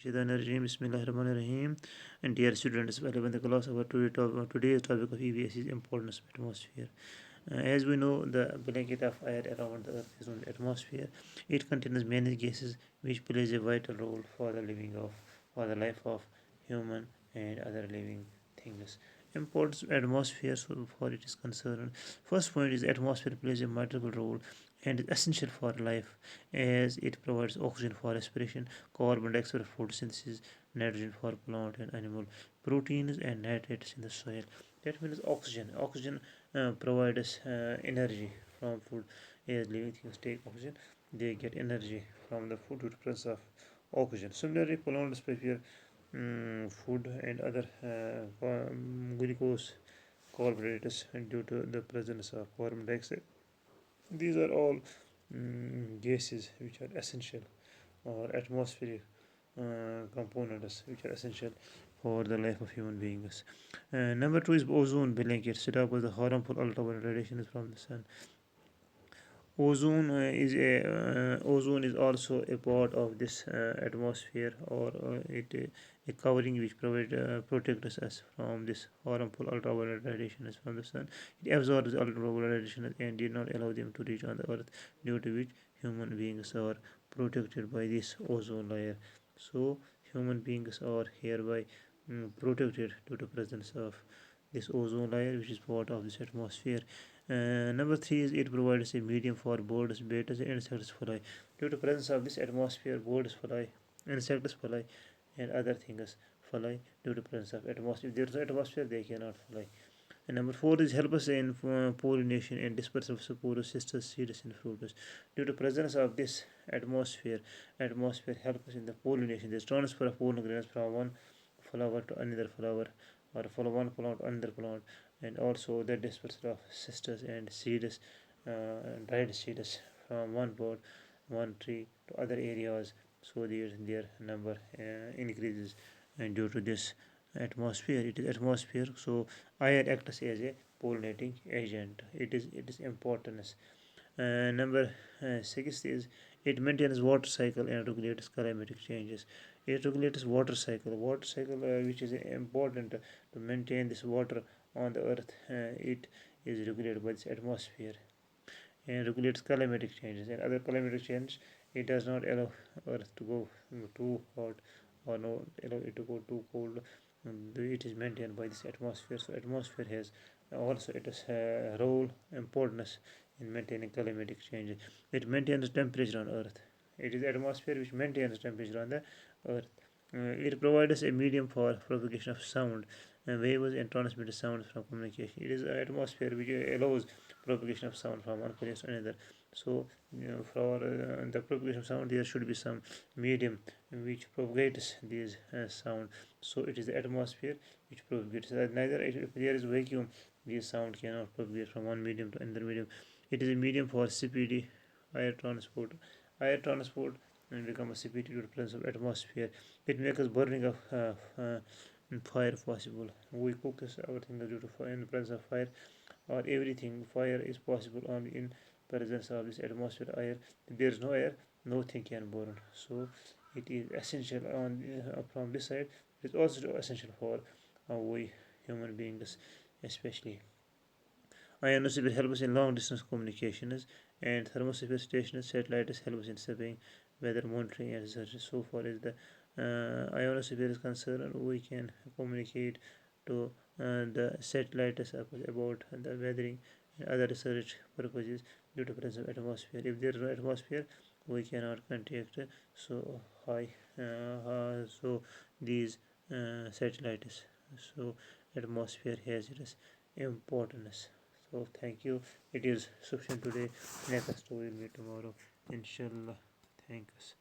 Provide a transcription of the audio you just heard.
Shaitanirrajim, Bismillahirrahmanirrahim. And dear students, welcome in the class. Our today's topic of EVS is importance of atmosphere. As we know, the blanket of air around the Earth is known as atmosphere. It contains many gases which plays a vital role for the for the life of human and other living things. Importance of atmosphere, so far it is concerned. First point is atmosphere plays a multiple role and is essential for life as it provides oxygen for respiration, carbon dioxide for photosynthesis, nitrogen for plant and animal, proteins and nitrates in the soil. That means oxygen. Oxygen provides energy from food. As living things take oxygen, they get energy from the food due to presence of oxygen. Similarly, plants prepare food and other glucose carbohydrates due to the presence of carbon dioxide. These are all gases which are essential or atmospheric components which are essential for the life of human beings. Number two is ozone blanket. Stop the harmful ultraviolet radiations from the sun. Ozone is also a part of this atmosphere, or a covering which protects us from this harmful ultraviolet radiations from the sun. It absorbs the ultraviolet radiations and did not allow them to reach on the earth, due to which human beings are protected by this ozone layer. So human beings are hereby protected due to presence of this ozone layer, which is part of this atmosphere. Number three is it provides a medium for birds, beetles, and insects fly. Due to presence of this atmosphere, birds fly, insects fly, and other things fly due to presence of atmosphere. If there is no atmosphere, they cannot fly. And number four is help us in pollination and dispersal of spores, sisters, seeds, and fruits. Due to presence of this atmosphere helps us in the pollination. There's transfer of pollen grains from one flower to another flower, or from one plant to another plant, and also the dispersal of sisters and seeds, dried seeds from one bird, one tree to other areas. So their number increases, and due to this atmosphere, it is atmosphere. So air acts as a pollinating agent. It is importance. Number six is it maintains water cycle and regulates climatic changes. It regulates water cycle which is important to maintain this water on the earth. It is regulated by this atmosphere and regulates climatic changes and other climatic changes. It does not allow earth to go too hot or no allow it to go too cold. It is maintained by this atmosphere. So atmosphere has also it has a role importance in maintaining climatic change. It maintains temperature on earth. It is atmosphere which maintains temperature on the earth. It provides a medium for propagation of sound, waves and transmitted sound from communication. It is an atmosphere which allows propagation of sound from one place to another. So, for the propagation of sound, there should be some medium which propagates these sound. So, it is the atmosphere which propagates. Neither if there is vacuum, this sound cannot propagate from one medium to another medium. It is a medium for speedy air transport. Air transport and become a speedy due to presence of atmosphere. It makes burning of fire possible. We cook everything due to fire, in the presence of fire, or everything. Fire is possible only in presence of this atmosphere air. If there is no air, nothing can burn. So it is essential on from this side. It is also essential for we human beings, especially. Ionosphere helps in long distance communications, and thermosphere stations, satellites help us in surveying, weather monitoring, and research. So far as the ionosphere is concerned, we can communicate to the satellites about the weathering and other research purposes due to presence of atmosphere. If there is no atmosphere, we cannot contact so high, so these satellites. So atmosphere has its importance. So thank you. It is sufficient today. Next story will be tomorrow. Inshallah. Thanks.